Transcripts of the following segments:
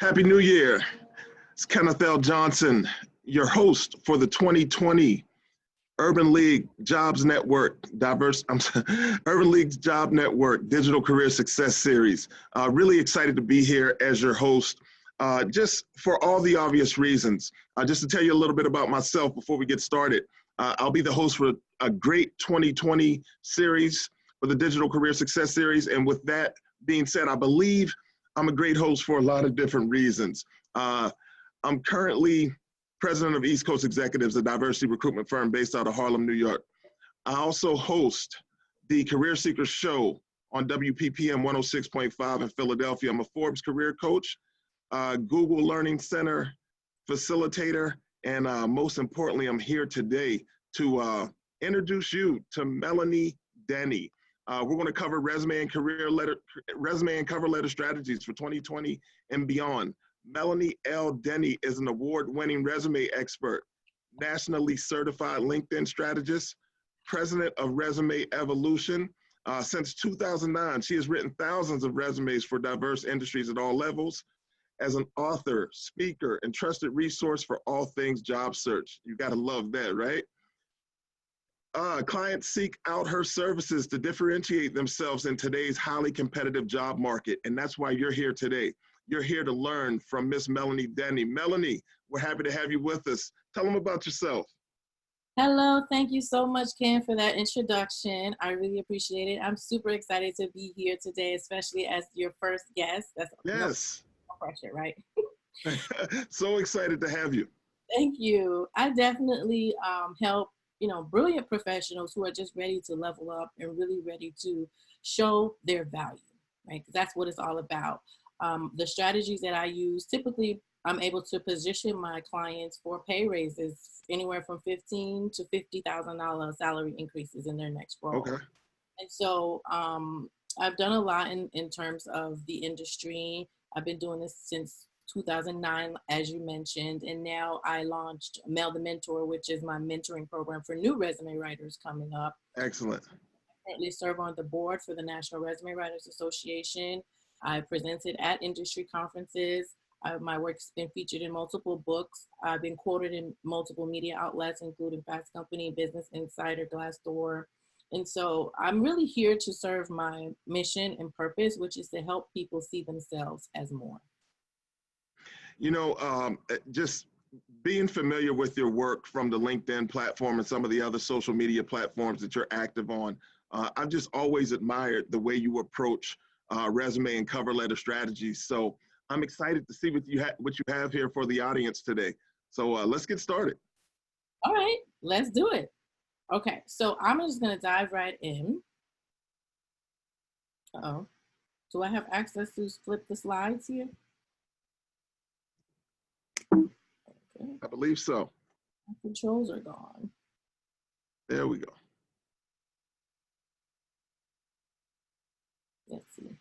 Happy New Year. It's Kenneth L. Johnson, your host for the 2020 Urban League Jobs Network Urban League Job Network Digital Career Success Series. Really excited to be here as your host, just for all the obvious reasons. Just to tell you a little bit about myself before we get started, I'll be the host for a great 2020 series for the Digital Career Success Series. And with that being said, I believe I'm a great host for a lot of different reasons. I'm currently president of East Coast Executives, a diversity recruitment firm based out of Harlem, New York. I also host the Career Seekers Show on WPPM 106.5 in Philadelphia. I'm a Forbes career coach, Google Learning Center facilitator, and most importantly, I'm here today to introduce you to Melanie Denny. We're going to cover resume and cover letter strategies for 2020 and beyond. Melanie L. Denny is an award-winning resume expert, nationally certified LinkedIn strategist, president of Resume Evolution. Since 2009, she has written thousands of resumes for diverse industries at all levels. As an author, speaker, and trusted resource for all things job search. You got to love that, right? Clients seek out her services to differentiate themselves in today's highly competitive job market, and that's why you're here today. You're here to learn from Miss Melanie Denny. Melanie, we're happy to have you with us. Tell them about yourself. Hello, thank you so much, Ken, for that introduction. I really appreciate it. I'm super excited to be here today, especially as your first guest. That's yes. No pressure, right? So excited to have you. Thank you. I definitely help, brilliant professionals who are just ready to level up and really ready to show their value, right? Because that's what it's all about. The strategies that I use, typically I'm able to position my clients for pay raises anywhere from $15,000 to $50,000 salary increases in their next role. Okay. And so I've done a lot in terms of the industry. I've been doing this since 2009, as you mentioned, and now I launched Mel the Mentor, which is my mentoring program for new resume writers coming up. Excellent. I currently serve on the board for the National Resume Writers Association. I presented at industry conferences. My work's been featured in multiple books. I've been quoted in multiple media outlets, including Fast Company, Business Insider, Glassdoor. And so I'm really here to serve my mission and purpose, which is to help people see themselves as more. Just being familiar with your work from the LinkedIn platform and some of the other social media platforms that you're active on, I've just always admired the way you approach resume and cover letter strategies. So I'm excited to see what you have here for the audience today. So let's get started. All right, let's do it. Okay, so I'm just gonna dive right in. Uh-oh, do I have access to flip the slides here? Okay. I believe so. My controls are gone. There we go. Let's see.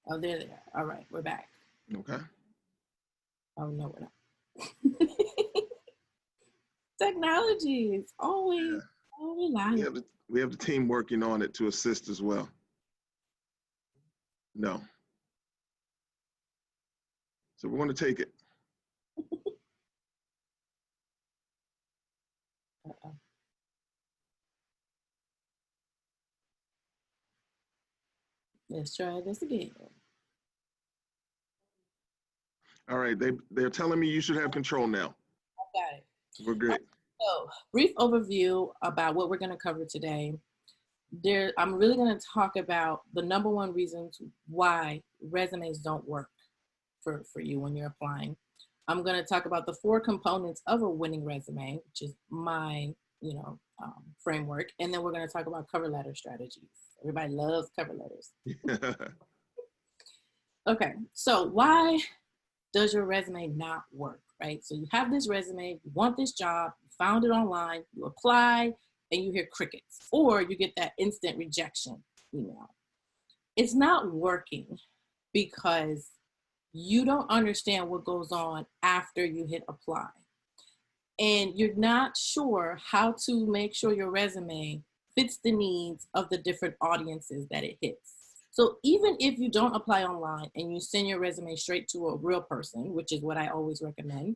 Oh, there they are. All right, we're back. Okay. Oh, no, we're not. Technology is always reliable. We have the team working on it to assist as well. No. So we're going to take it. Uh-oh. Let's try this again. All right, they're telling me you should have control now. I got it. We're great. So, brief overview about what we're going to cover today. I'm really going to talk about the number one reasons why resumes don't work for you when you're applying. I'm going to talk about the 4 components of a winning resume, which is my framework, and then we're going to talk about cover letter strategies. Everybody loves cover letters. Okay, so why does your resume not work, right? So you have this resume, you want this job, you found it online, you apply, and you hear crickets, or you get that instant rejection email. It's not working because you don't understand what goes on after you hit apply. And you're not sure how to make sure your resume fits the needs of the different audiences that it hits. So even if you don't apply online and you send your resume straight to a real person, which is what I always recommend,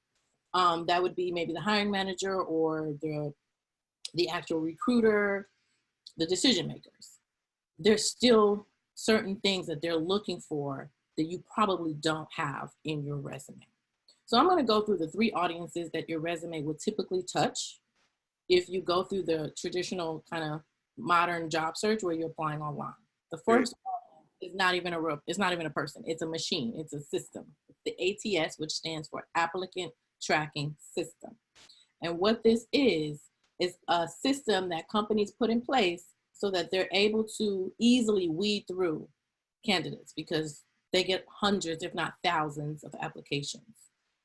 that would be maybe the hiring manager or the actual recruiter, the decision makers. There's still certain things that they're looking for that you probably don't have in your resume. So I'm going to go through the 3 audiences that your resume would typically touch if you go through the traditional kind of modern job search where you're applying online. The first is not even a person. It's a machine. It's a system. It's the ATS, which stands for Applicant Tracking System. And what this is a system that companies put in place so that they're able to easily weed through candidates because they get hundreds, if not thousands, of applications.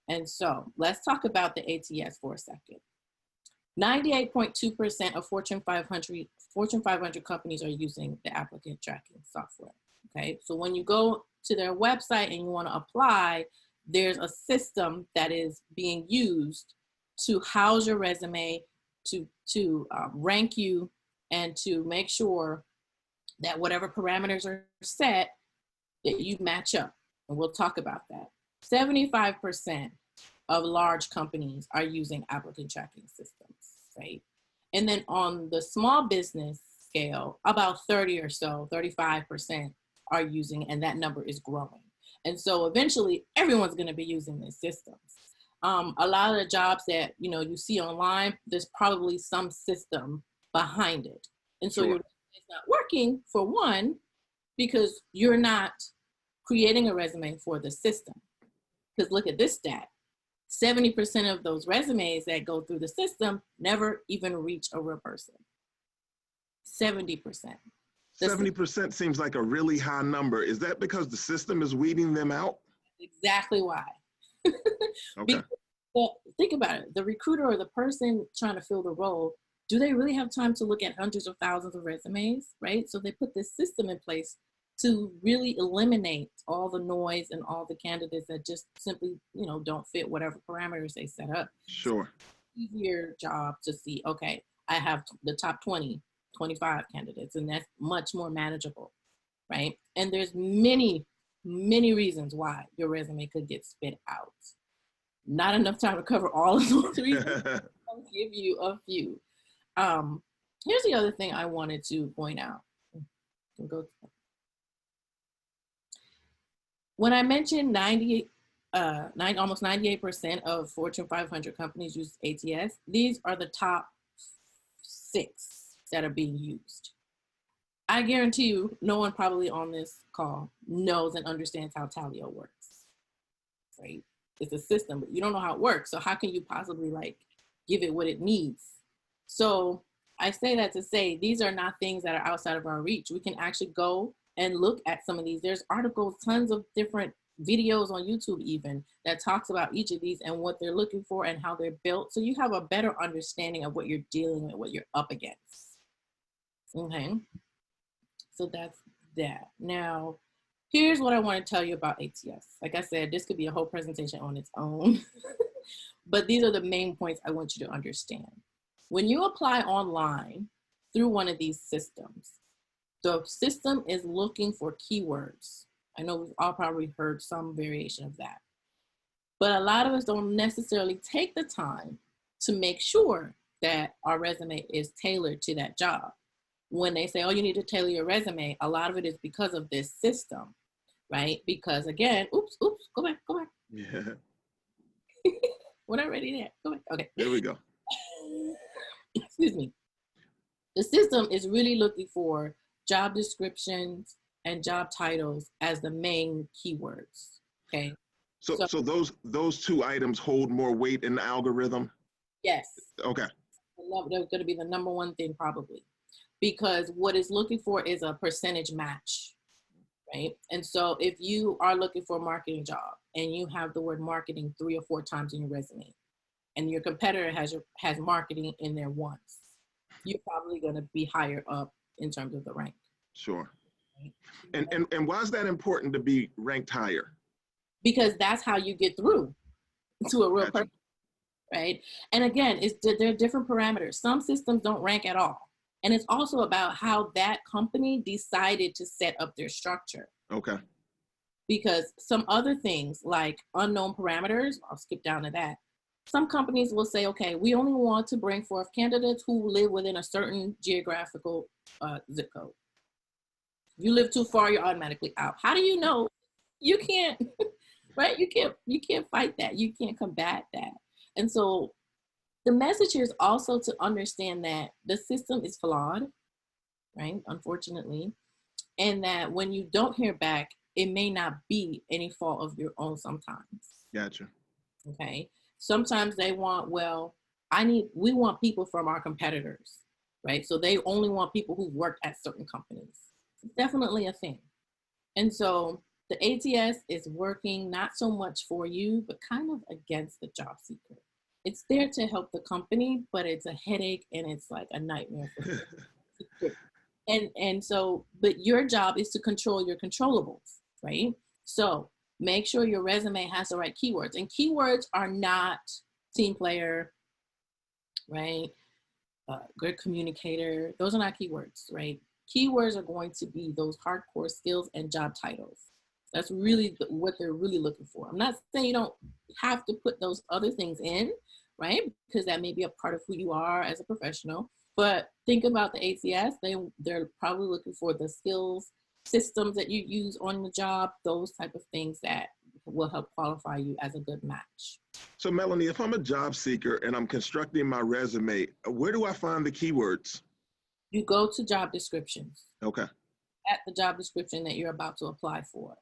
And so let's talk about the ATS for a second. 98.2% of Fortune 500 companies are using the applicant tracking software. Okay, so when you go to their website and you want to apply, there's a system that is being used to house your resume, to rank you, and to make sure that whatever parameters are set, that you match up. And we'll talk about that. 75% of large companies are using applicant tracking systems, right? And then on the small business scale, about 30 or so, 35% are using, and that number is growing. And so eventually everyone's going to be using these systems. A lot of the jobs that you see online, there's probably some system behind it. And so it's not working, for one, because you're not creating a resume for the system. Because look at this stat. 70% of those resumes that go through the system never even reach a real person. 70%. 70% seems like a really high number. Is that because the system is weeding them out? Exactly why. Okay. Well, think about it. The recruiter or the person trying to fill the role, do they really have time to look at hundreds of thousands of resumes, right? So they put this system in place to really eliminate all the noise and all the candidates that just simply, don't fit whatever parameters they set up. Sure. So easier job to see, okay, I have the top 20, 25 candidates, and that's much more manageable, right? And there's many, many reasons why your resume could get spit out. Not enough time to cover all of those reasons. I'll give you a few. Here's the other thing I wanted to point out. When I mentioned almost 98% of Fortune 500 companies use ATS, these are the top 6 that are being used. I guarantee you, no one probably on this call knows and understands how Talio works, right? It's a system, but you don't know how it works. So how can you possibly give it what it needs? So I say that to say, these are not things that are outside of our reach. We can actually go and look at some of these. There's articles, tons of different videos on YouTube even that talks about each of these and what they're looking for and how they're built. So you have a better understanding of what you're dealing with, what you're up against. Okay, so that's that. Now, here's what I want to tell you about ATS. Like I said, this could be a whole presentation on its own, but these are the main points I want you to understand. When you apply online through one of these systems, the system is looking for keywords. I know we've all probably heard some variation of that, but a lot of us don't necessarily take the time to make sure that our resume is tailored to that job. When they say, oh, you need to tailor your resume, a lot of it is because of this system, right? Because again, oops, go back. Yeah. We're not ready yet. Go back. Okay. There we go. Excuse me. The system is really looking for job descriptions and job titles as the main keywords. Okay. So those 2 items hold more weight in the algorithm? Yes. Okay. They're going to be the number one thing probably, because what it's looking for is a percentage match, right? And so if you are looking for a marketing job and you have the word marketing 3 or 4 times in your resume, and your competitor has marketing in there once, you're probably going to be higher up in terms of the rank. Sure. And why is that important to be ranked higher? Because that's how you get through to a real person, right? And again, there are different parameters. Some systems don't rank at all. And it's also about how that company decided to set up their structure. Okay. Because some other things like unknown parameters, I'll skip down to that. Some companies will say, okay, we only want to bring forth candidates who live within a certain geographical zip code. If you live too far, you're automatically out. How do you know? You can't, right? You can't fight that. You can't combat that. And so the message here is also to understand that the system is flawed, right? Unfortunately. And that when you don't hear back, it may not be any fault of your own sometimes. Gotcha. Okay. Sometimes they want, well, we want people from our competitors, right? So they only want people who've worked at certain companies. It's definitely a thing. And so the ATS is working not so much for you, but kind of against the job seeker. It's there to help the company, but it's a headache and it's like a nightmare for and so, but your job is to control your controllables, right? So make sure your resume has the right keywords. And keywords are not team player, right? Good communicator. Those are not keywords, right? Keywords are going to be those hardcore skills and job titles. That's really what they're really looking for. I'm not saying you don't have to put those other things in, right? Because that may be a part of who you are as a professional. But think about the ATS, they're probably looking for the skills, systems that you use on the job, those type of things that will help qualify you as a good match. So Melanie, if I'm a job seeker and I'm constructing my resume, where do I find the keywords? You go to job descriptions. Okay. At the job description that you're about to apply for,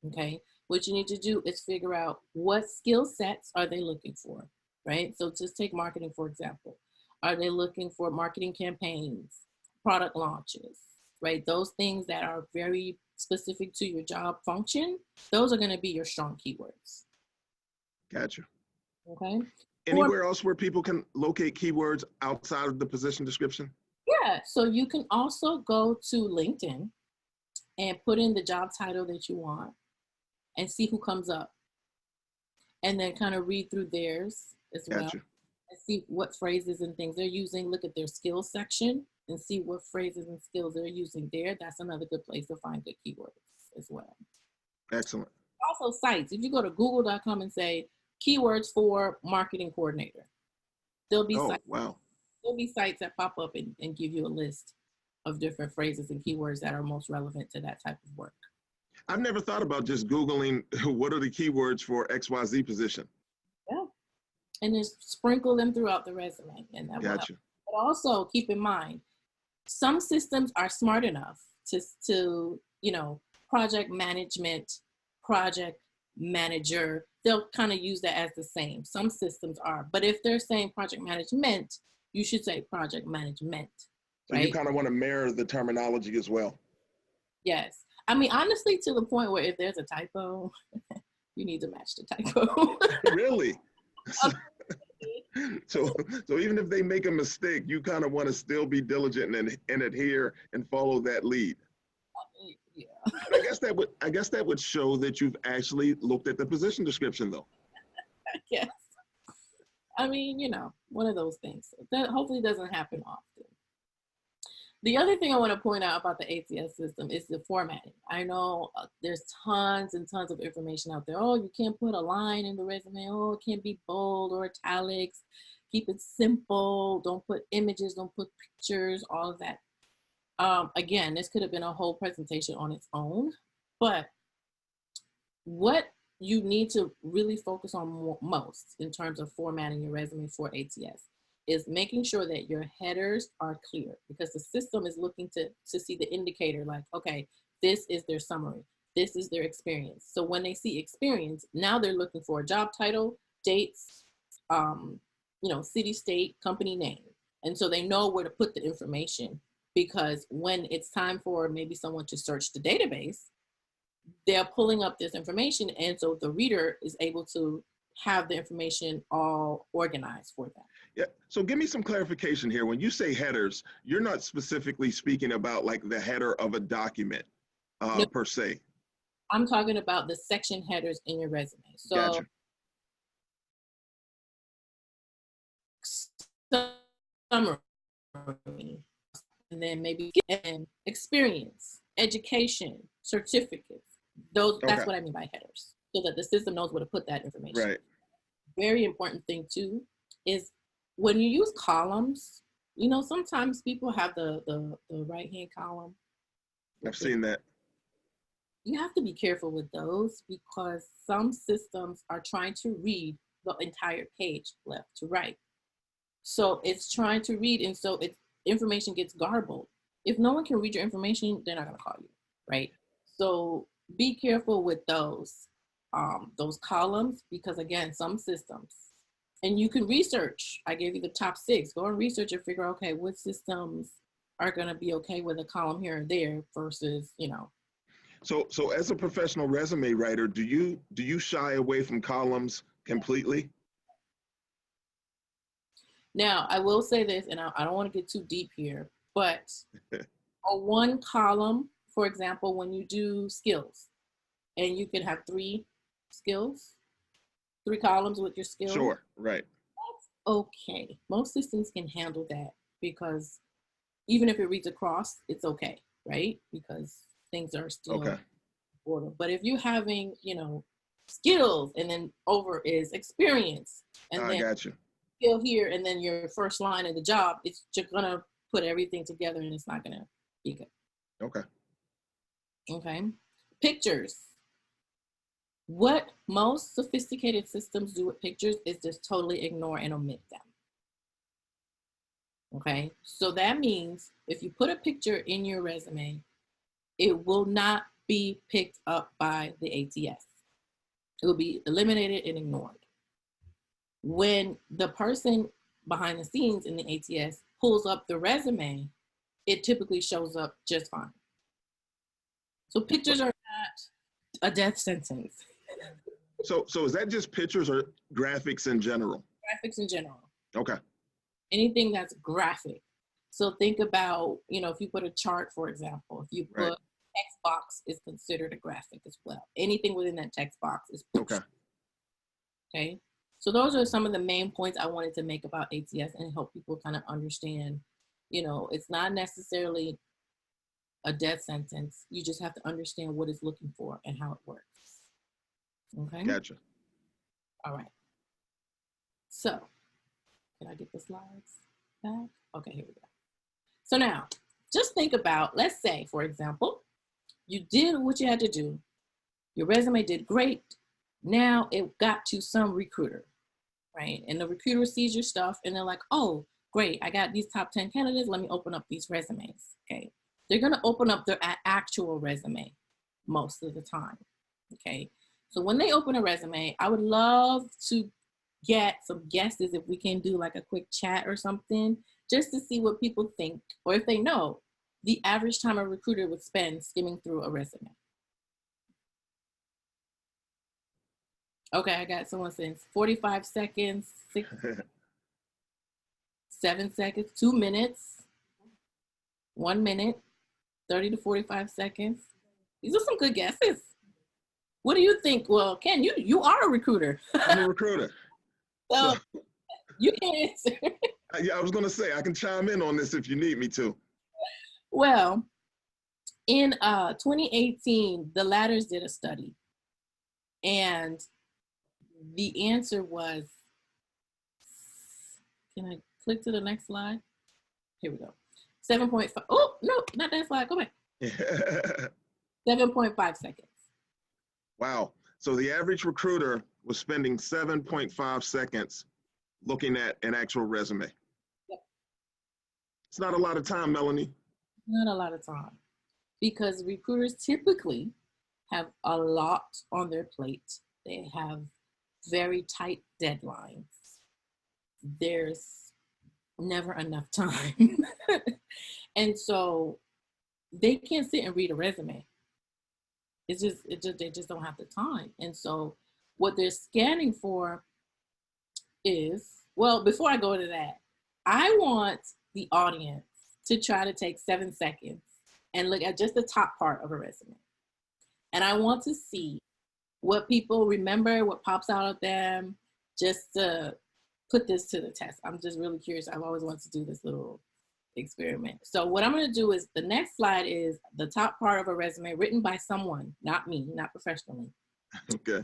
okay? What you need to do is figure out what skill sets are they looking for, right? So just take marketing, for example. Are they looking for marketing campaigns, product launches, right? Those things that are very specific to your job function, those are going to be your strong keywords. Gotcha. Okay. Anywhere else where people can locate keywords outside of the position description? Yeah. So you can also go to LinkedIn and put in the job title that you want and see who comes up. And then kind of read through theirs as well. Gotcha. And see what phrases and things they're using. Look at their skills section and see what phrases and skills they're using there. That's another good place to find good keywords as well. Excellent. Also sites. If you go to google.com and say keywords for marketing coordinator, there'll be sites. Wow. There'll be sites that pop up and give you a list of different phrases and keywords that are most relevant to that type of work. I've never thought about just Googling what are the keywords for XYZ position. Yeah. And just sprinkle them throughout the resume. And that will help. But also keep in mind, some systems are smart enough to project management, project manager, they'll kind of use that as the same. Some systems are, but if they're saying project management, you should say project management. Right? So you kind of want to mirror the terminology as well. Yes. I mean, honestly, to the point where if there's a typo, you need to match the typo. Really? So even if they make a mistake, you kind of want to still be diligent and adhere and follow that lead. Yeah. But I guess that would show that you've actually looked at the position description, though. Yes. I mean, one of those things that hopefully doesn't happen often. The other thing I want to point out about the ATS system is the formatting. I know there's tons and tons of information out there. Oh, you can't put a line in the resume. Oh, it can't be bold or italics. Keep it simple. Don't put images. Don't put pictures, all of that. Again, this could have been a whole presentation on its own. But what you need to really focus on most in terms of formatting your resume for ATS is making sure that your headers are clear, because the system is looking to see the indicator like, okay, this is their summary. This is their experience. So when they see experience, now they're looking for a job title, dates, city, state, company name. And so they know where to put the information, because when it's time for maybe someone to search the database, they're pulling up this information. And so the reader is able to have the information all organized for them. Yeah. So give me some clarification here. When you say headers, you're not specifically speaking about like the header of a document No, per se. I'm talking about the section headers in your resume. So Gotcha. Summary. and then maybe experience, education, certificates. That's what I mean by headers, so that the system knows where to put that information. Right. Very important thing too is when you use columns, sometimes people have the right-hand column. I've seen that. You have to be careful with those because some systems are trying to read the entire page left to right. So it's trying to read, and so information gets garbled. If no one can read your information, they're not going to call you, right? So be careful with those columns, because again, some systems, and you can research. I gave you the top 6. Go and research and figure out, okay, what systems are going to be okay with a column here and there versus, So as a professional resume writer, do you shy away from columns completely? Now, I will say this, and I don't want to get too deep here, but a one column, for example, when you do skills, and you can have 3 skills, 3 columns with your skills. Sure, right. That's okay. Most systems can handle that because even if it reads across, it's okay, right? Because things are still Okay. order. But if you're having, skills and then over is experience, and I then got you. skill here, and then your first line of the job, it's just gonna put everything together and it's not gonna be good. Okay. Okay. Pictures. What most sophisticated systems do with pictures is just totally ignore and omit them. Okay. So that means if you put a picture in your resume, it will not be picked up by the ATS. It will be eliminated and ignored. When the person behind the scenes in the ATS pulls up the resume, it typically shows up just fine. So pictures are not a death sentence. So is that just pictures or graphics in general? Graphics in general. Okay. Anything that's graphic. So think about, if you put a chart, for example, if you put Right. text box is considered a graphic as well. Anything within that text box is picture. Okay. So those are some of the main points I wanted to make about ATS and help people kind of understand, it's not necessarily a death sentence. You just have to understand what it's looking for and how it works. Okay. Gotcha. All right. So, can I get the slides back? Okay, here we go. So now, just think about, let's say, for example, you did what you had to do. Your resume did great. Now it got to some recruiter, right? And the recruiter sees your stuff and they're like, oh, great, I got these top 10 candidates. Let me open up these resumes, okay? They're gonna open up their actual resume most of the time, okay? So when they open a resume, I would love to get some guesses if we can do like a quick chat or something, just to see what people think, or if they know the average time a recruiter would spend skimming through a resume. Okay, I got someone saying 45 seconds, 7 seconds, 2 minutes, 1 minute, 30 to 45 seconds. These are some good guesses. What do you think? Well, Ken, you are a recruiter. I'm a recruiter. So you can answer. Yeah, I was going to say, I can chime in on this if you need me to. Well, in 2018, the Ladders did a study. And the answer was, can I click to the next slide? Here we go. 7.5. Oh, no, not that slide. Go back. 7.5 seconds. Wow. So the average recruiter was spending 7.5 seconds looking at an actual resume. Yep. It's not a lot of time, Melanie. Not a lot of time, because recruiters typically have a lot on their plate. They have very tight deadlines. There's never enough time. And so they can't sit and read a resume. They just don't have the time. And so what they're scanning for is, well, before I go to that, I want the audience to try to take 7 seconds and look at just the top part of a resume. And I want to see what people remember, what pops out of them, just to put this to the test. I'm just really curious. I've always wanted to do this little experiment. So what I'm going to do is the next slide is the top part of a resume written by someone, not me, not professionally. Okay.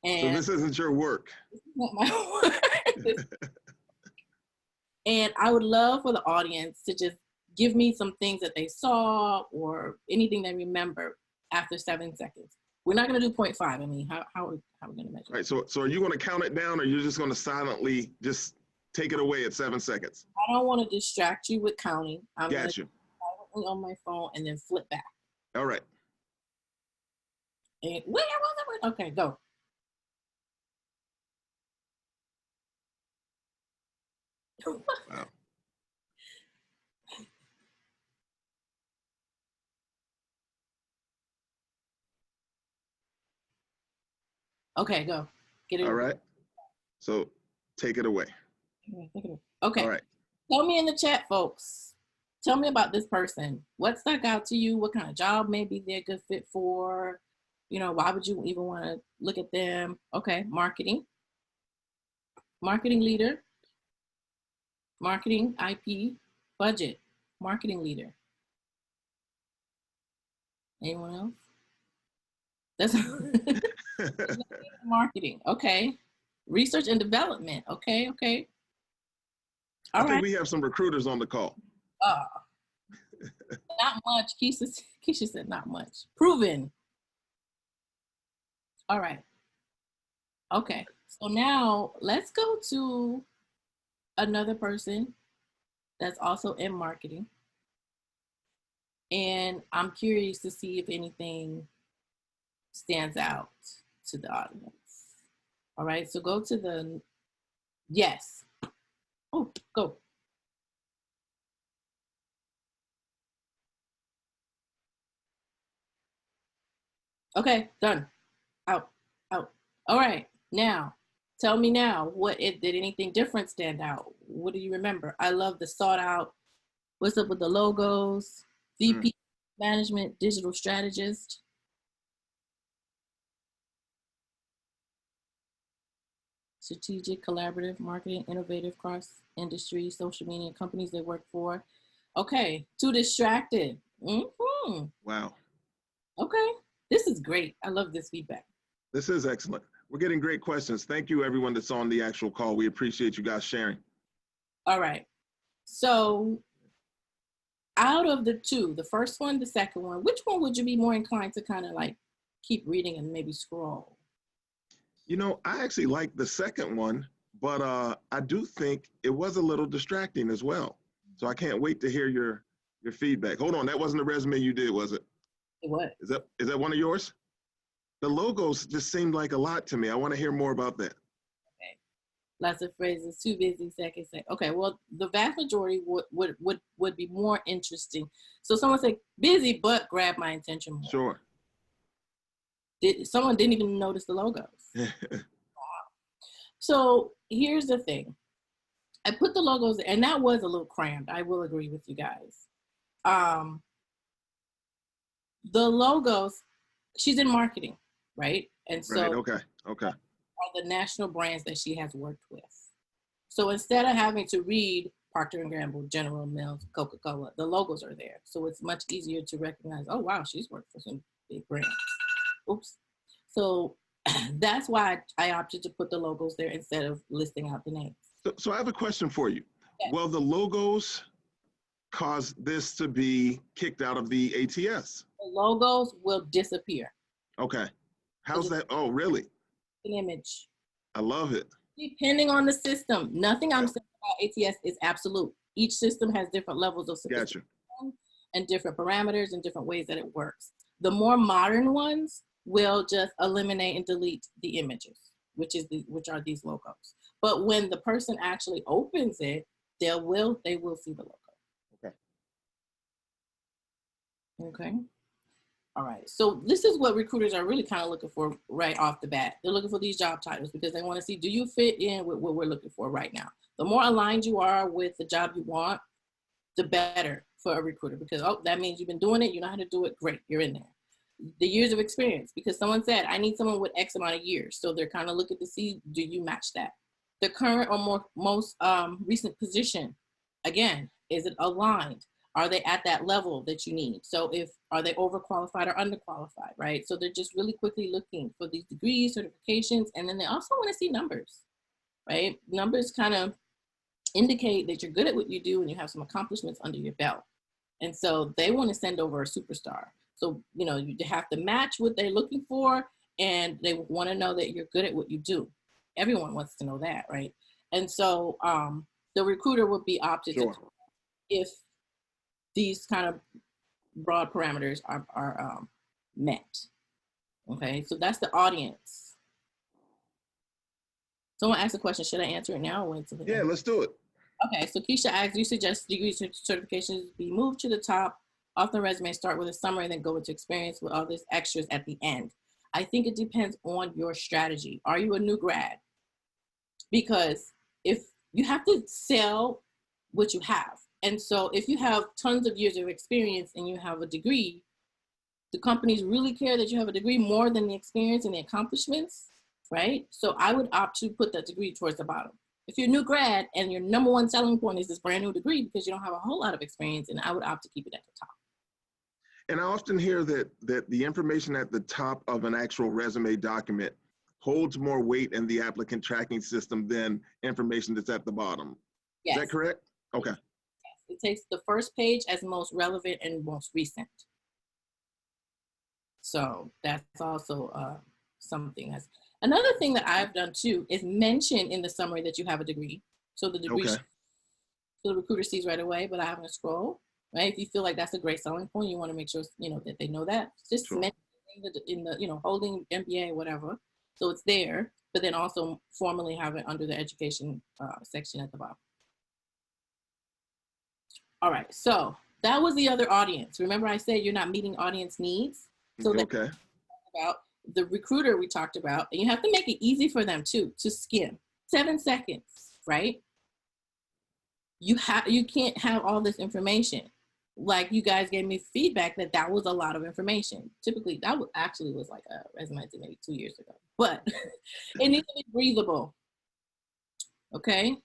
And So this isn't your work. this is not my work. And I would love for the audience to just give me some things that they saw or anything they remember after 7 seconds. We're not going to do 0.5. I mean, how are we going to measure? All right. So are you going to count it down, or you're just going to silently just take it away at 7 seconds? I don't want to distract you with counting. I'm Got you. silently on my phone and then flip back. All right. And wait, okay, go. Wow. Okay, go. Get it. All right. So take it away. Okay. All right. Tell me in the chat, folks. Tell me about this person. What stuck out to you? What kind of job maybe they're a good fit for? You know, why would you even want to look at them? Okay, marketing. Marketing leader. Marketing, IP, budget. Marketing leader. Anyone else? That's marketing. Okay. Research and development. Okay, okay. I think we have some recruiters on the call. Not much. Keisha said not much. Proven. All right. Okay. So now let's go to another person that's also in marketing. And I'm curious to see if anything stands out to the audience. All right. So go to the, yes. Oh, go. Okay, done. Out. All right, now, tell me now, did anything different stand out? What do you remember? I love the sought out, what's up with the logos, VP management, digital strategist. Strategic, collaborative, marketing, innovative, cross-industry, social media, companies they work for. Okay, too distracted. Wow. Okay, this is great. I love this feedback. This is excellent. We're getting great questions. Thank you, everyone that's on the actual call. We appreciate you guys sharing. All right. So out of the two, the first one, the second one, which one would you be more inclined to kind of like keep reading and maybe scroll? You know, I actually like the second one, but I do think it was a little distracting as well. So I can't wait to hear your feedback. Hold on, that wasn't the resume you did, was it? What? Is that one of yours? The logos just seemed like a lot to me. I want to hear more about that. Okay. Lots of phrases, too busy, second. Okay, well, the vast majority would be more interesting. So someone say, busy, but grab my attention more. Sure. Someone didn't even notice the logos. Wow. So here's the thing. I put the logos, and that was a little crammed. I will agree with you guys. The logos, she's in marketing, right? And so right, okay. Are the national brands that she has worked with. So instead of having to read Procter & Gamble, General Mills, Coca-Cola, the logos are there. So it's much easier to recognize, oh, wow, she's worked for some big brands. Oops. So that's why I opted to put the logos there instead of listing out the names. So I have a question for you. Yes. Will the logos cause this to be kicked out of the ATS? The logos will disappear. Okay. How's that? Oh, really? An image. I love it. Depending on the system. Nothing I'm saying about ATS is absolute. Each system has different levels of sophistication and different parameters and different ways that it works. The more modern ones will just eliminate and delete the images, which are these logos. But when the person actually opens it, they will see the logo. Okay. Okay. All right. So this is what recruiters are really kind of looking for right off the bat. They're looking for these job titles because they want to see, do you fit in with what we're looking for right now? The more aligned you are with the job you want, the better for a recruiter, because, oh, that means you've been doing it. You know how to do it. Great. You're in there. The years of experience, because someone said, I need someone with X amount of years. So they're kind of looking to see, do you match that? The current or most recent position, again, Is it aligned? Are they at that level that you need? So are they overqualified or underqualified, right? So they're just really quickly looking for these degrees, certifications, and then they also want to see numbers, right? Numbers kind of indicate that you're good at what you do and you have some accomplishments under your belt. And so they want to send over a superstar. So, you know, you have to match what they're looking for, and they want to know that you're good at what you do. Everyone wants to know that, right? And so the recruiter would be opted to if these kind of broad parameters are met. Okay, so that's the audience. Someone asked a question. Should I answer it now or wait till the end? Yeah, let's do it. Okay, so Keisha asks, you suggest degree certifications be moved to the top of the resume, start with a summary, and then go into experience with all these extras at the end. I think it depends on your strategy. Are you a new grad? Because if you have to sell what you have. And so if you have tons of years of experience and you have a degree, the companies really care that you have a degree more than the experience and the accomplishments, right? So I would opt to put that degree towards the bottom. If you're a new grad and your number one selling point is this brand new degree because you don't have a whole lot of experience, and I would opt to keep it at the top. And I often hear that the information at the top of an actual resume document holds more weight in the applicant tracking system than information that's at the bottom. Yes. Is that correct? Okay. Yes. It takes the first page as most relevant and most recent. So that's also something that's another thing that I've done too is mention in the summary that you have a degree. So the degree, so the recruiter sees right away, but I haven't scroll, right? If you feel like that's a great selling point, you want to make sure, you know, that they know that. Just mention in the, you know, holding MBA, whatever. So it's there, but then also formally have it under the education section at the bottom. All right, so that was the other audience. Remember I said you're not meeting audience needs? So about the recruiter we talked about, and you have to make it easy for them too, to skim. 7 seconds, right? You can't have all this information. Like you guys gave me feedback that was a lot of information. Typically that actually was like a resume to maybe 2 years ago, but it needs to be breathable. Okay.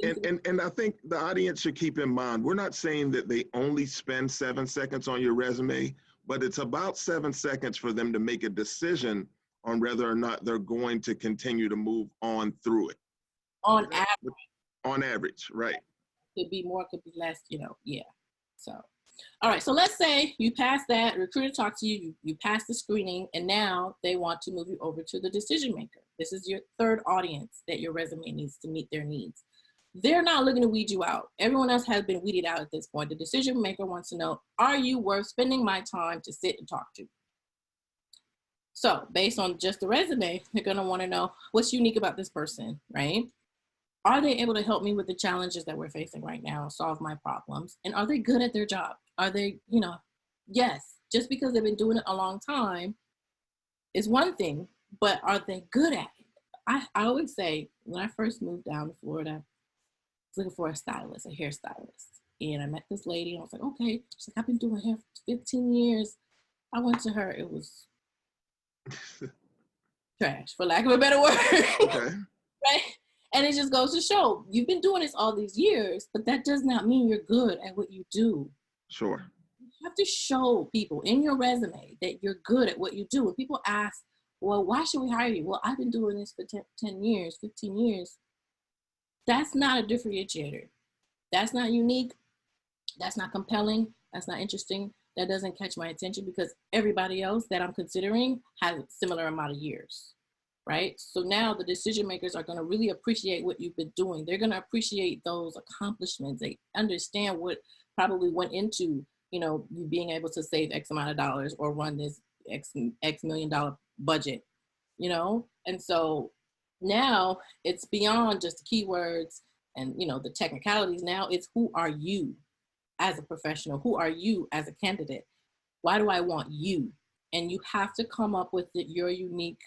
And I think the audience should keep in mind, we're not saying that they only spend 7 seconds on your resume, but it's about 7 seconds for them to make a decision on whether or not they're going to continue to move on through it. On average. On average, right. Could be more, could be less, you know, yeah. So, all right, so let's say you pass that, recruiter talks to you, you pass the screening, and now they want to move you over to the decision maker. This is your third audience that your resume needs to meet their needs. They're not looking to weed you out. Everyone else has been weeded out at this point. The decision maker wants to know, are you worth spending my time to sit and talk to? So based on just the resume, they're gonna wanna know what's unique about this person, right? Are they able to help me with the challenges that we're facing right now, solve my problems? And are they good at their job? Are they, you know, yes, just because they've been doing it a long time is one thing, but are they good at it? I always say, when I first moved down to Florida, looking for a stylist, a hairstylist. And I met this lady and I was like, okay. She's like, I've been doing hair for 15 years. I went to her, it was trash, for lack of a better word. Okay. Right? And it just goes to show, you've been doing this all these years, but that does not mean you're good at what you do. Sure. You have to show people in your resume that you're good at what you do. When people ask, well, why should we hire you? Well, I've been doing this for 10 years, 15 years. That's not a differentiator. That's not unique. That's not compelling. That's not interesting. That doesn't catch my attention because everybody else that I'm considering has a similar amount of years, right? So now the decision makers are going to really appreciate what you've been doing. They're going to appreciate those accomplishments. They understand what probably went into, you know, you being able to save X amount of dollars or run this X $1 million budget, you know? And so now it's beyond just the keywords and, you know, the technicalities. Now it's, who are you as a professional? Who are you as a candidate? Why do I want you? And you have to come up with your unique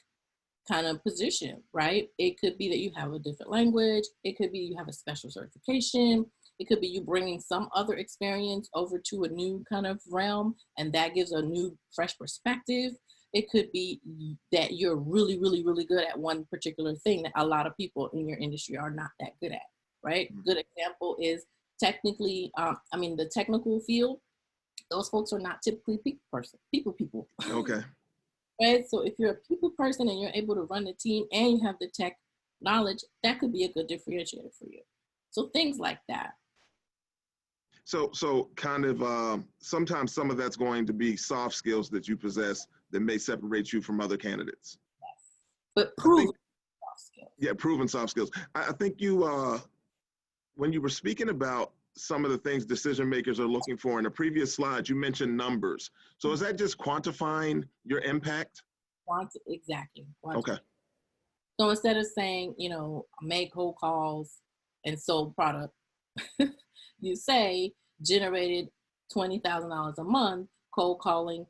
kind of position, right? It could be that you have a different language. It could be you have a special certification. It could be you bringing some other experience over to a new kind of realm, and that gives a new, fresh perspective. It could be that you're really, really, really good at one particular thing that a lot of people in your industry are not that good at, right? Good example is technically, the technical field, those folks are not typically people. Okay. Right? So if you're a people person and you're able to run the team and you have the tech knowledge, that could be a good differentiator for you. So things like that. So kind of sometimes some of that's going to be soft skills that you possess that may separate you from other candidates. But proven soft skills. Yeah, proven soft skills. I think you, when you were speaking about some of the things decision makers are looking for in a previous slide, you mentioned numbers. So is that just quantifying your impact? Exactly. Okay. So instead of saying, make cold calls and sold product, you say generated $20,000 a month, cold calling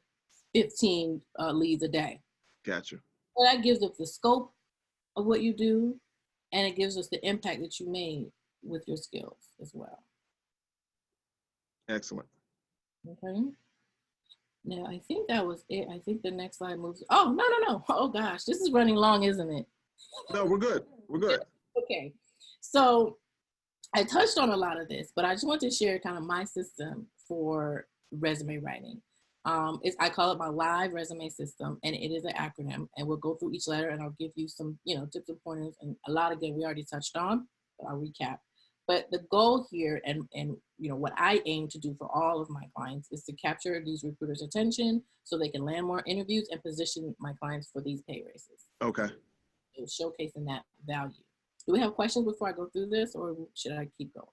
15 leads a day. Gotcha. So that gives us the scope of what you do, and it gives us the impact that you made with your skills as well. Excellent. Okay. Now, I think that was it. I think the next slide moves. Oh, no. Oh, gosh. This is running long, isn't it? No, we're good. We're good. Okay. So I touched on a lot of this, but I just want to share kind of my system for resume writing. I call it my live resume system, and it is an acronym. And we'll go through each letter, and I'll give you some, tips and pointers, and a lot again we already touched on, but I'll recap. But the goal here, and what I aim to do for all of my clients, is to capture these recruiters' attention so they can land more interviews and position my clients for these pay raises. Okay. So showcasing that value. Do we have questions before I go through this, or should I keep going?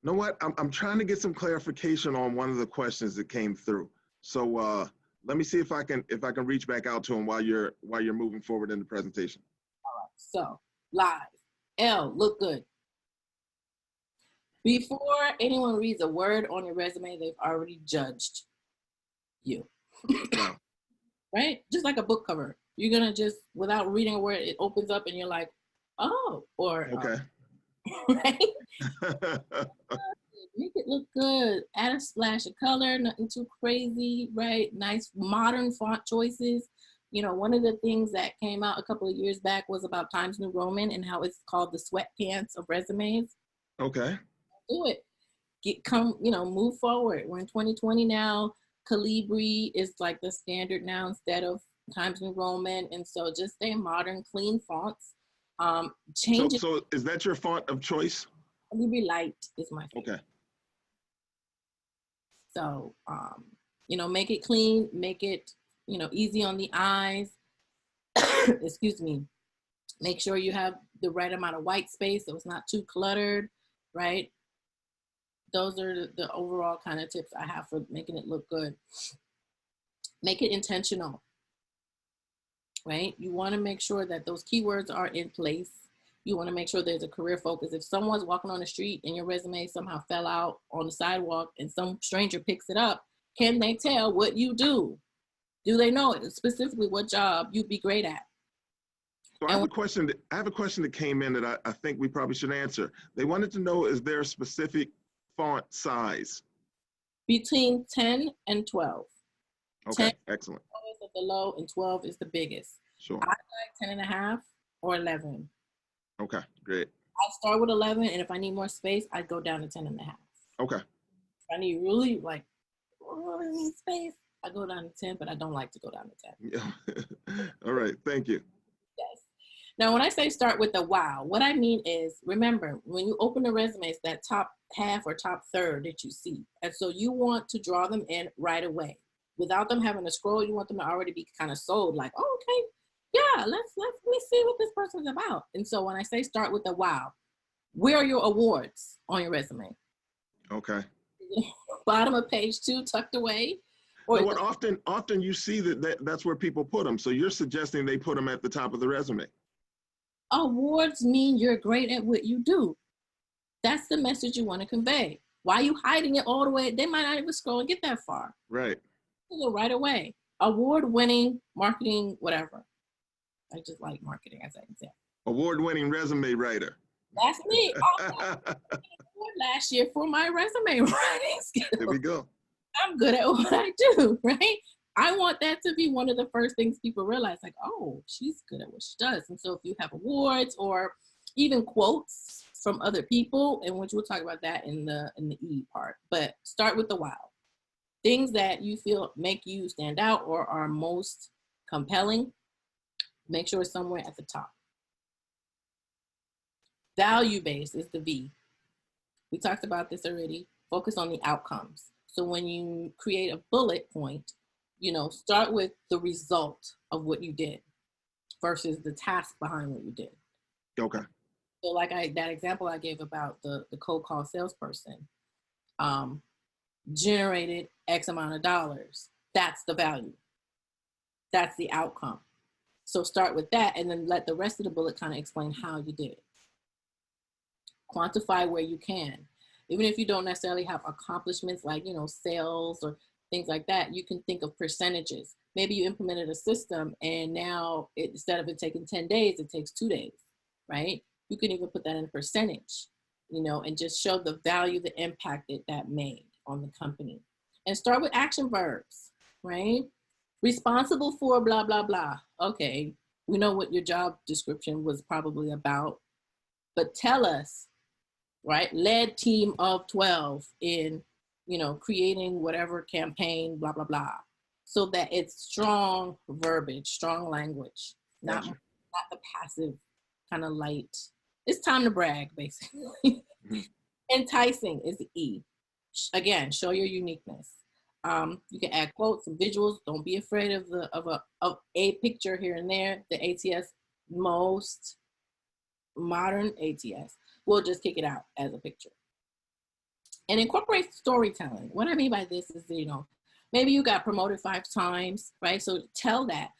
You know what? I'm trying to get some clarification on one of the questions that came through. So let me see if I can reach back out to him while you're moving forward in the presentation. All right. So live. L, look good. Before anyone reads a word on your resume, they've already judged you. Wow. Right? Just like a book cover. You're going to just, without reading a word, it opens up and you're like, oh, or, okay. Right? Make it look good. Add a splash of color, nothing too crazy, right? Nice modern font choices. One of the things that came out a couple of years back was about Times New Roman and how it's called the sweatpants of resumes. Okay. Do it. Move forward. We're in 2020 now. Calibri is like the standard now instead of Times New Roman. And so just stay modern, clean fonts. Change it. So is that your font of choice? Calibri Light is my favorite. Okay. So, make it clean, make it, easy on the eyes. Excuse me. Make sure you have the right amount of white space so it's not too cluttered, right? Those are the overall kind of tips I have for making it look good. Make it intentional, right? You want to make sure that those keywords are in place. You want to make sure there's a career focus. If someone's walking on the street and your resume somehow fell out on the sidewalk and some stranger picks it up, can they tell what you do? Do they know specifically what job you'd be great at? So I have a question that came in that I think we probably should answer. They wanted to know, is there a specific font size? Between 10 and 12. Okay, 10 excellent. is at the low and 12 is the biggest. Sure. I like 10.5 or 11. Okay, great. I start with 11, and if I need more space, I go down to 10.5. Okay. If I need really need space, I go down to 10, but I don't like to go down to 10. Yeah. All right, thank you. Yes. Now, when I say start with the wow, what I mean is, remember, when you open the resume, it's that top half or top third that you see. And so you want to draw them in right away. Without them having to scroll, you want them to already be kind of sold, like, oh, okay, yeah, let me see what this person's about. And so when I say start with the wow, where are your awards on your resume? Okay. Bottom of page 2, tucked away. Or no, often you see that's where people put them. So you're suggesting they put them at the top of the resume. Awards mean you're great at what you do. That's the message you want to convey. Why are you hiding it all the way? They might not even scroll and get that far. Right. You go right away. Award-winning marketing, whatever. I just like marketing as an example. Award-winning resume writer. That's me. Last year for my resume writing skills. There we go. I'm good at what I do, right? I want that to be one of the first things people realize, like, oh, she's good at what she does. And so if you have awards or even quotes, from other people, and which we'll talk about that in the E part. But start with the wow. Things that you feel make you stand out or are most compelling, make sure it's somewhere at the top. Value-based is the V. We talked about this already. Focus on the outcomes. So when you create a bullet point, start with the result of what you did versus the task behind what you did. Okay. So like that example I gave about the cold call salesperson, generated X amount of dollars. That's the value. That's the outcome. So start with that and then let the rest of the bullet kind of explain how you did it. Quantify where you can. Even if you don't necessarily have accomplishments like, sales or things like that, you can think of percentages. Maybe you implemented a system and now instead of it taking 10 days, it takes 2 days, right? You can even put that in a percentage, and just show the value, the impact that made on the company. And start with action verbs, right? Responsible for blah, blah, blah. Okay, we know what your job description was probably about, but tell us, right? Led team of 12 in, creating whatever campaign, blah, blah, blah. So that it's strong verbiage, strong language, not the passive kind of light. It's time to brag, basically. Mm-hmm. Enticing is the E. Again, show your uniqueness. You can add quotes and visuals. Don't be afraid of a picture here and there. The ATS, most modern ATS, will just kick it out as a picture. And incorporate storytelling. What I mean by this is, maybe you got promoted 5 times, right? So tell that,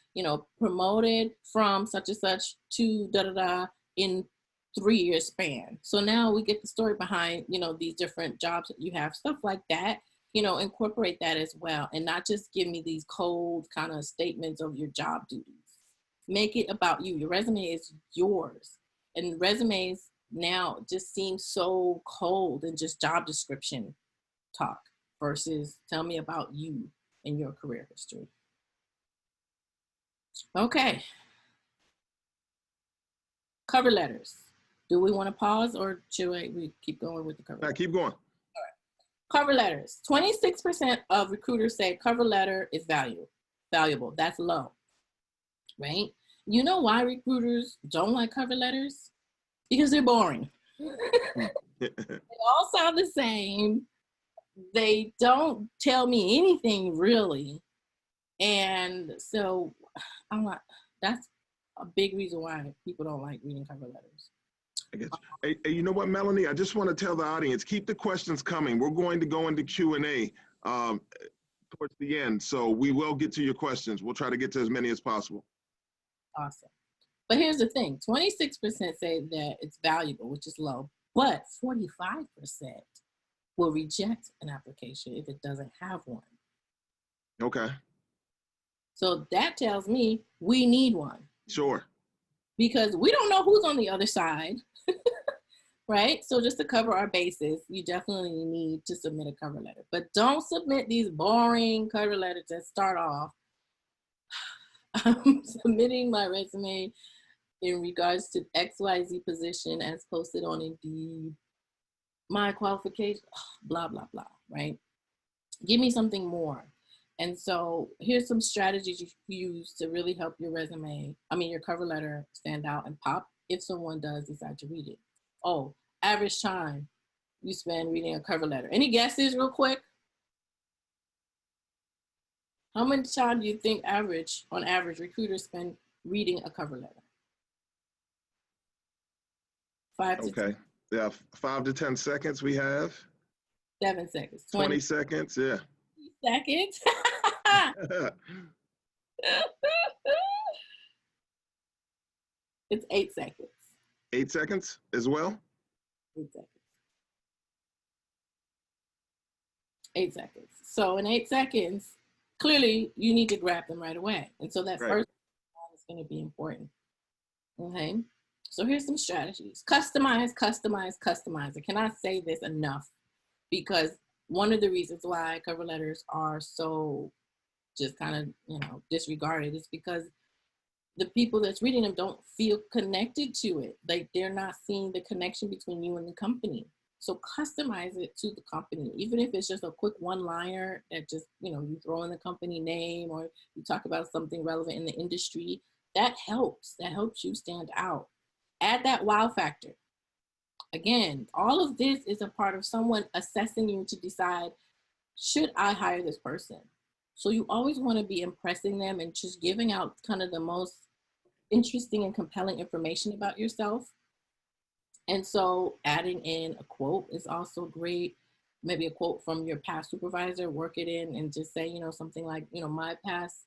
promoted from such and such to da-da-da in 3-year span. So now we get the story behind, these different jobs that you have, stuff like that, incorporate that as well. And not just give me these cold kind of statements of your job duties. Make it about you. Your resume is yours. And resumes now just seem so cold and just job description talk versus tell me about you and your career history. Okay. Cover letters. Do we want to pause or should we keep going with the cover letter? Keep going. All right. Cover letters. 26% of recruiters say cover letter is valuable. That's low, right? You know why recruiters don't like cover letters? Because they're boring. They all sound the same. They don't tell me anything really. And so that's a big reason why people don't like reading cover letters. I get you. Hey, you know what, Melanie? I just want to tell the audience, keep the questions coming. We're going to go into Q&A towards the end. So we will get to your questions. We'll try to get to as many as possible. Awesome. But here's the thing, 26% say that it's valuable, which is low, but 45% will reject an application if it doesn't have one. Okay. So that tells me we need one. Sure. Because we don't know who's on the other side, right? So just to cover our bases, you definitely need to submit a cover letter. But don't submit these boring cover letters that start off, I'm submitting my resume in regards to XYZ position as posted on Indeed, my qualification, blah, blah, blah, right? Give me something more. And so here's some strategies you can use to really help your your cover letter stand out and pop if someone does decide to read it. Oh, average time you spend reading a cover letter. Any guesses real quick? How much time do you think on average, recruiters spend reading a cover letter? 5 to 10. Yeah, 5 to 10 seconds we have. 7 seconds. 20 seconds, yeah. Seconds. It's 8 seconds. 8 seconds as well? 8 seconds. 8 seconds. So in 8 seconds, clearly you need to grab them right away. And so that first one is going to be important. Okay. So here's some strategies. Customize. I cannot say this enough because one of the reasons why cover letters are so just kind of, disregarded is because the people that's reading them don't feel connected to it. Like they're not seeing the connection between you and the company. So customize it to the company, even if it's just a quick one-liner that just, you throw in the company name, or you talk about something relevant in the industry. That helps. That helps you stand out. Add that wow factor. Again, all of this is a part of someone assessing you to decide, should I hire this person? So you always want to be impressing them and just giving out kind of the most interesting and compelling information about yourself. And so adding in a quote is also great. Maybe a quote from your past supervisor, work it in and just say, something like, my past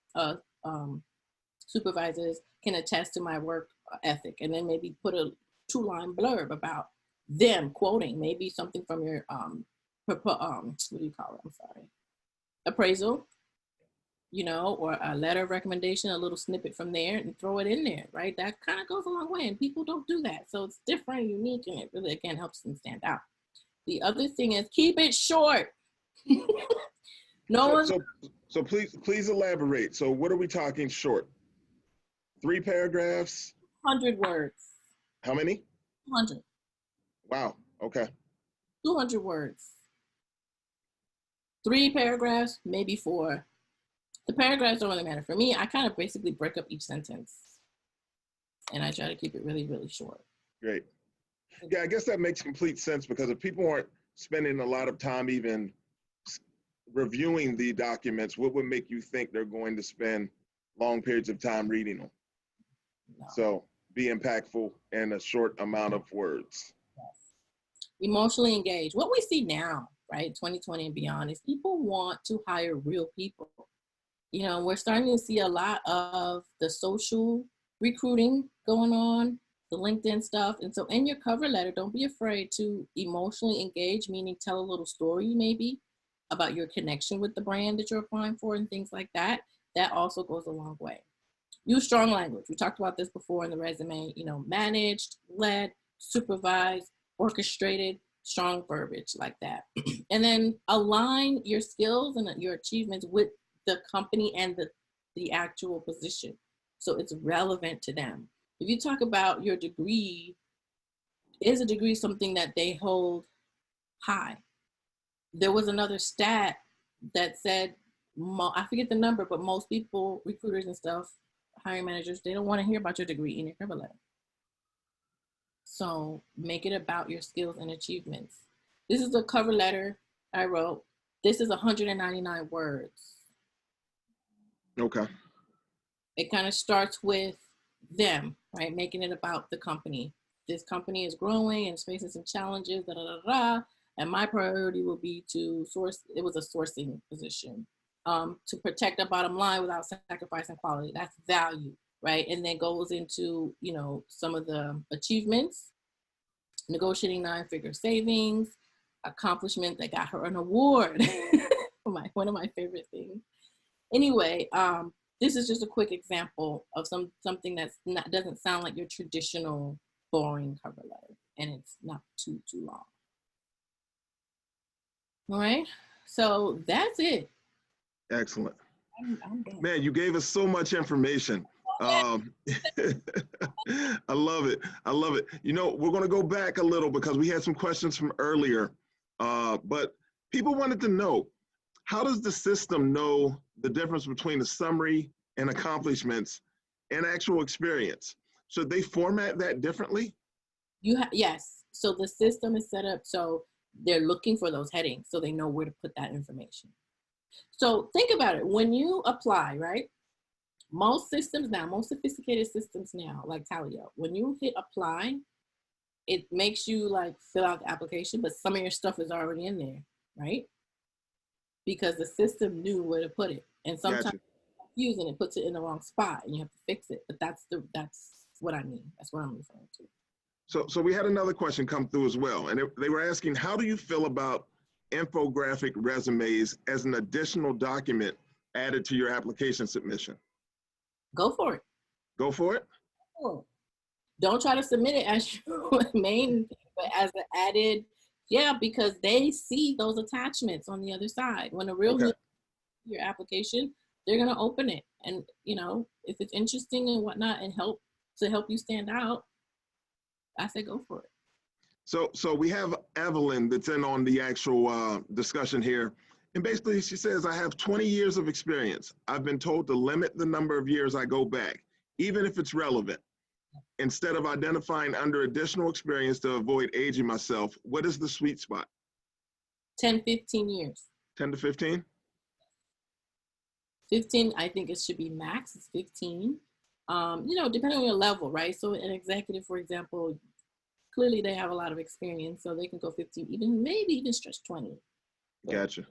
supervisors can attest to my work ethic. And then maybe put a 2-line blurb about them quoting, maybe something from your, what do you call it? I'm sorry. Appraisal, or a letter of recommendation, a little snippet from there, and throw it in there, right? That kind of goes a long way, and people don't do that. So it's different, unique, and it really, again, helps them stand out. The other thing is keep it short. So please elaborate. So what are we talking short? 3 paragraphs? 100 words. How many? 200. Wow, okay. 200 words. 3 paragraphs, maybe 4. The paragraphs don't really matter. For me, I kind of basically break up each sentence, and I try to keep it really, really short. Great. Yeah, I guess that makes complete sense, because if people aren't spending a lot of time even reviewing the documents, what would make you think they're going to spend long periods of time reading them? No. So be impactful in a short amount of words. Yes. Emotionally engaged. What we see now, right, 2020 and beyond, is people want to hire real people. We're starting to see a lot of the social recruiting going on, the LinkedIn stuff. And so in your cover letter, don't be afraid to emotionally engage, meaning tell a little story maybe about your connection with the brand that you're applying for and things like that. That also goes a long way. Use strong language. We talked about this before in the resume, managed, led, supervised, orchestrated, strong verbiage like that. And then align your skills and your achievements with the company and the actual position, so it's relevant to them. If you talk about your degree, is a degree something that they hold high? There was another stat that said, I forget the number, but most people, recruiters and stuff, hiring managers, they don't want to hear about your degree in your cover letter. So make it about your skills and achievements. This is a cover letter I wrote. This is 199 words. Okay. It kind of starts with them, right? Making it about the company. This company is growing and it's facing some challenges, and my priority will be to source. It was a sourcing position, to protect the bottom line without sacrificing quality. That's value, right? And then goes into, some of the achievements, negotiating 9-figure savings, accomplishment that got her an award. One of my favorite things. Anyway, this is just a quick example of something that's doesn't sound like your traditional boring cover letter, and it's not too long. All right, so that's it. Excellent. I'm done. Man, you gave us so much information. I love it. I love it. We're going to go back a little because we had some questions from earlier, but people wanted to know, how does the system know the difference between a summary and accomplishments and actual experience? Should they format that differently? Yes. So the system is set up so they're looking for those headings so they know where to put that information. So think about it. When you apply, right? Most systems now, most sophisticated systems now, like Talio, when you hit apply, it makes you fill out the application, but some of your stuff is already in there, right? Because the system knew where to put it. And sometimes it's confusing, it puts it in the wrong spot and you have to fix it. But that's what I mean. That's what I'm referring to. So we had another question come through as well. And they were asking, how do you feel about infographic resumes as an additional document added to your application submission? Go for it. Go for it? Cool. Don't try to submit it as your main, but as an added, because they see those attachments on the other side. When a real your application, they're going to open it. And, you know, if it's interesting and whatnot and help you stand out, I say go for it. So we have Evelyn that's in on the actual discussion here. And basically she says, I have 20 years of experience. I've been told to limit the number of years I go back, even if it's relevant. Instead of identifying under additional experience to avoid aging myself, what is the sweet spot? 10, 15 years. 10 to 15? 15, I think it should be max. It's 15. You know, depending on your level, right? So an executive, for example, clearly they have a lot of experience, so they can go 15, maybe even stretch 20. Gotcha.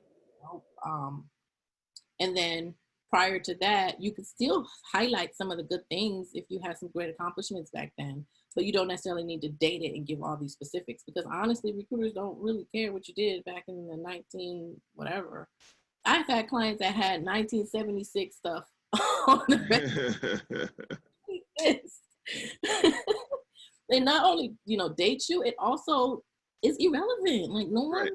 And then prior to that, you could still highlight some of the good things if you had some great accomplishments back then, but you don't necessarily need to date it and give all these specifics, because honestly, recruiters don't really care what you did back in the 19 whatever. I've had clients that had 1976 stuff on the They not only, you know, date you, it also is irrelevant. Like, no one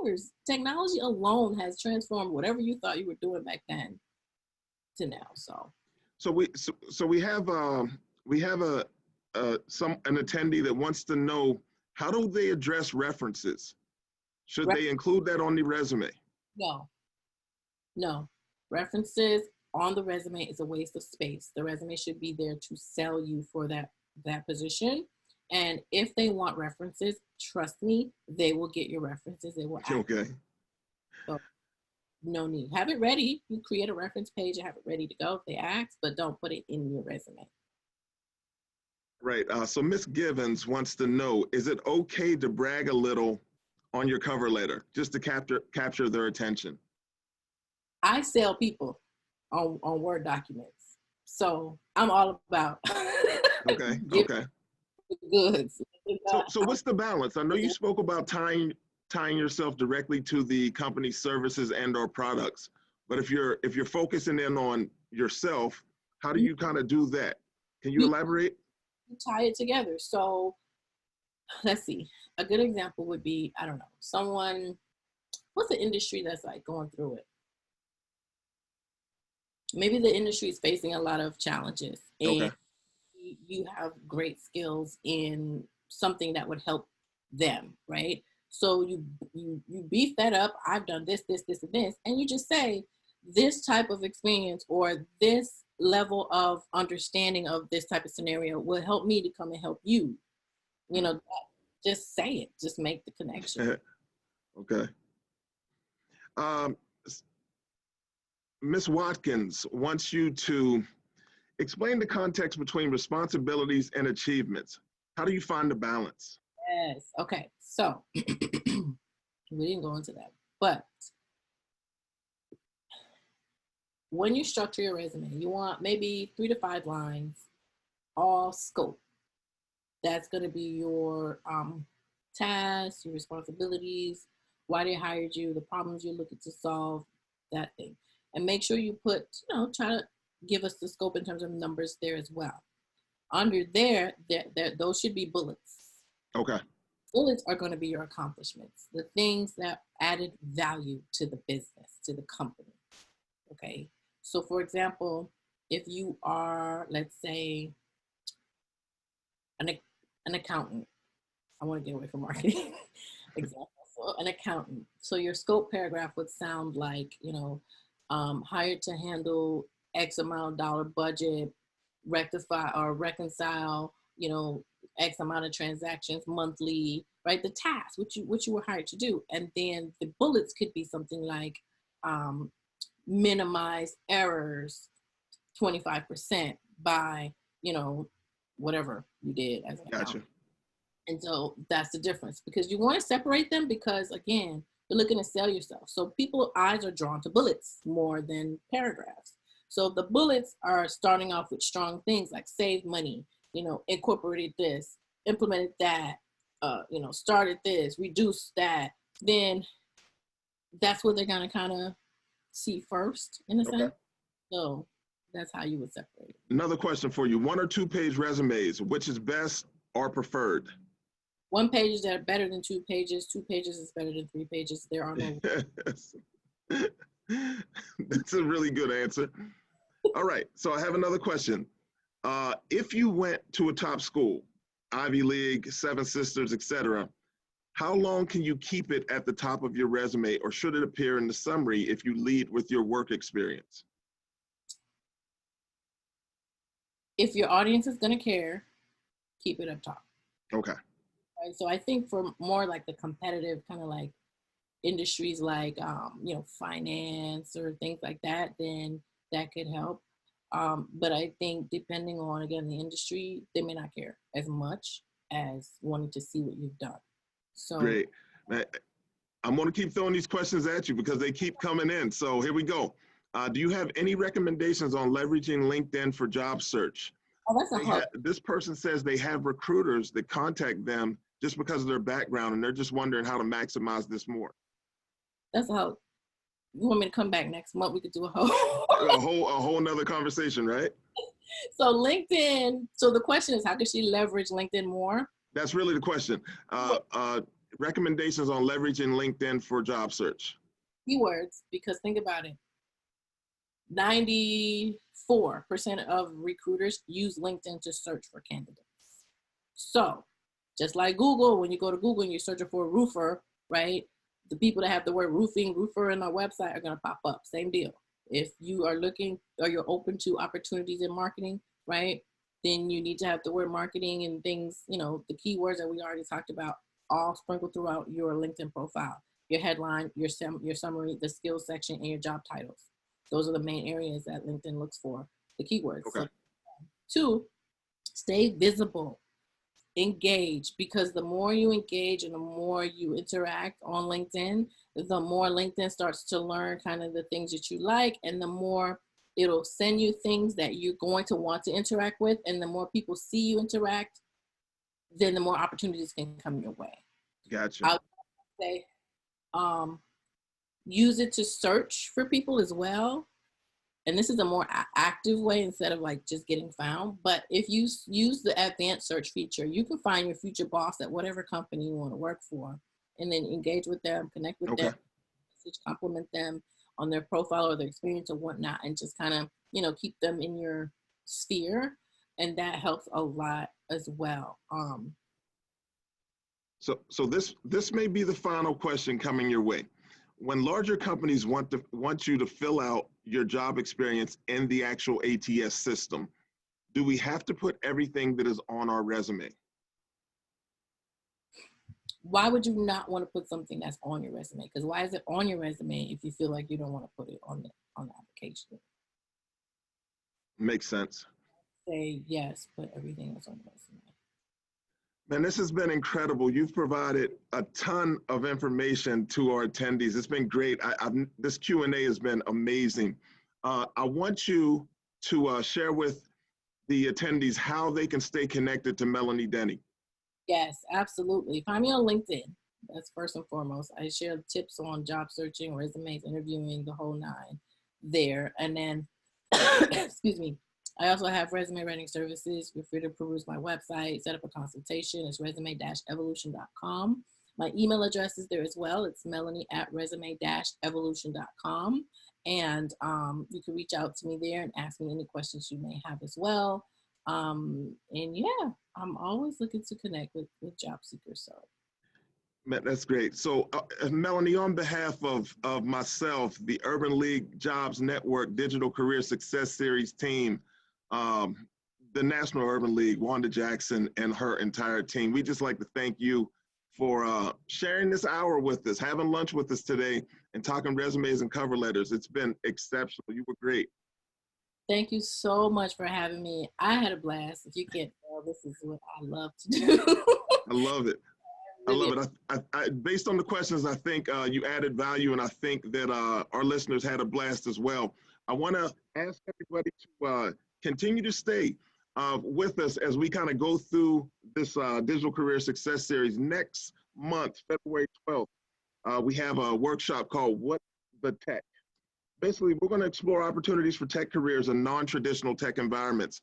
cares. Technology alone has transformed whatever you thought you were doing back then to now. So we have an attendee that wants to know, how do they address references? Should they include that on the resume? No. References on the resume is a waste of space. The resume should be there to sell you for that position. And if they want references, trust me, they will get your references. They will ask. Okay. So no need. Have it ready. You create a reference page and have it ready to go if they ask, but don't put it in your resume. Right. So Miss Givens wants to know, is it okay to brag a little on your cover letter just to capture their attention? I sell people on Word documents. So I'm all about okay. goods. So what's the balance? I know you spoke about tying yourself directly to the company's services and or products, but if you're focusing in on yourself, how do you kind of do that? Can you elaborate? You tie it together. So let's see. A good example would be, I don't know, someone, what's the industry that's like going through it? Maybe the industry is facing a lot of challenges, and you have great skills in something that would help them, right? So you beef that up. I've done this, and this, and you just say, this type of experience or this level of understanding of this type of scenario will help me to come and help you. You know, just say it. Just make the connection. Okay. Ms. Watkins wants you to explain the context between responsibilities and achievements. How do you find the balance? Yes. Okay. So we didn't go into that, but when you structure your resume, you want maybe 3 to 5 lines, all scope. That's going to be your tasks, your responsibilities, why they hired you, the problems you're looking to solve, that thing. And make sure you put, you know, try to give us the scope in terms of numbers there as well. Under there, those should be bullets. Okay. Bullets are going to be your accomplishments, the things that added value to the business, to the company. Okay. So for example, if you are, let's say, an accountant, I want to get away from marketing. Example. So an accountant. So your scope paragraph would sound like, you know, hired to handle X amount of dollar budget, rectify or reconcile, you know, X amount of transactions monthly, right? The task, which you were hired to do. And then the bullets could be something like minimize errors 25% by, you know, whatever you did as an accountant. And so that's the difference, because you want to separate them, because again, you're looking to sell yourself. So people's eyes are drawn to bullets more than paragraphs. So the bullets are starting off with strong things like save money, you know, incorporated this, implemented that, you know, started this, reduced that. Then that's what they're going to kind of see first, in a sense. So that's how you would separate it. Another question for you. 1 or 2 page resumes, which is best or preferred? 1 page that are better than 2 pages. 2 pages is better than 3 pages. There are no. That's a really good answer. All right, so I have another question. If you went to a top school, Ivy League, Seven Sisters, etc., how long can you keep it at the top of your resume, or should it appear in the summary if you lead with your work experience? If your audience is going to care, keep it up top. Okay. Right? So I think for more like the competitive kind of like industries like finance or things like that, then that could help. But I think depending on again the industry, they may not care as much as wanting to see what you've done. So Great. I'm going to keep throwing these questions at you because they keep coming in. So here we go. Do you have any recommendations on leveraging LinkedIn for job search? oh, that's a hook. This person says they have recruiters that contact them just because of their background, and they're just wondering how to maximize this more. That's a hook. You want me to come back next month? We could do a whole a whole nother conversation, right? So LinkedIn. So the question is, how can she leverage LinkedIn more? That's really the question. Recommendations on leveraging LinkedIn for job search. Keywords, because think about it. 94% of recruiters use LinkedIn to search for candidates. So just like Google, when you go to Google and you're searching for a roofer, right? The people that have the word roofing, roofer in our website are going to pop up. Same deal. If you are looking or you're open to opportunities in marketing, right? Then you need to have the word marketing and things, the keywords that we already talked about, all sprinkled throughout your LinkedIn profile, your headline, your summary, the skills section, and your job titles. Those are the main areas that LinkedIn looks for, the keywords. Okay. So, 2, stay visible, engage, because the more you engage and the more you interact on LinkedIn, the more LinkedIn starts to learn kind of the things that you like, and the more it'll send you things that you're going to want to interact with, and the more people see you interact, then the more opportunities can come your way. Gotcha. I would say use it to search for people as well. And this is a more active way instead of like just getting found. But if you use the advanced search feature, you can find your future boss at whatever company you want to work for, and then engage with them, connect with them, compliment them on their profile or their experience or whatnot, and just kind of, keep them in your sphere. And that helps a lot as well. So this may be the final question coming your way. When larger companies want you to fill out your job experience in the actual ATS system, do we have to put everything that is on our resume? Why would you not want to put something that's on your resume? Because why is it on your resume if you feel like you don't want to put it on the application? Makes sense. Say yes, put everything that's on the resume. Man, this has been incredible. You've provided a ton of information to our attendees. It's been great. This Q&A has been amazing. I want you to share with the attendees how they can stay connected to Melanie Denny. Yes, absolutely. Find me on LinkedIn. That's first and foremost. I share tips on job searching, resumes, interviewing, the whole 9 there. And then, excuse me, I also have resume writing services. Feel free to peruse my website, set up a consultation. It's resume-evolution.com. My email address is there as well. It's melanie@resume-evolution.com. And you can reach out to me there and ask me any questions you may have as well. And yeah, I'm always looking to connect with job seekers. So. That's great. So Melanie, on behalf of myself, the Urban League Jobs Network Digital Career Success Series team, the National Urban League, Wanda Jackson and her entire team, we just like to thank you for sharing this hour with us, having lunch with us today, and talking resumes and cover letters. It's been exceptional. You were great. Thank you so much for having me. I had a blast. If you can't tell, this is what I love to do. I love it. I love it. I, based on the questions, I think you added value, and I think that our listeners had a blast as well. I want to ask everybody to continue to stay with us as we kind of go through this Digital Career Success Series. Next month, February 12th, we have a workshop called What the Tech? Basically, we're going to explore opportunities for tech careers in non-traditional tech environments.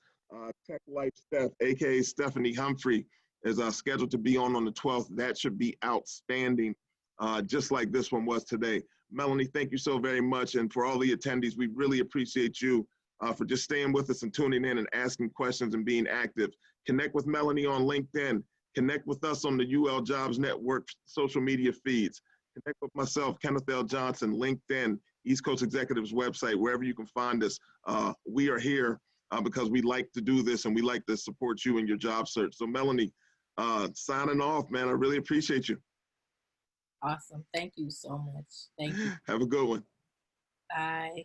Tech Life Steph, aka Stephanie Humphrey, is scheduled to be on the 12th. That should be outstanding, just like this one was today. Melanie, thank you so very much. And for all the attendees, we really appreciate you for just staying with us and tuning in and asking questions and being active. Connect with Melanie on LinkedIn. Connect with us on the UL Jobs Network social media feeds. Connect with myself, Kenneth L. Johnson, LinkedIn, East Coast Executives website, wherever you can find us. We are here because we like to do this and we like to support you in your job search. So Melanie, signing off, man. I really appreciate you. Awesome. Thank you so much. Thank you. Have a good one. Bye.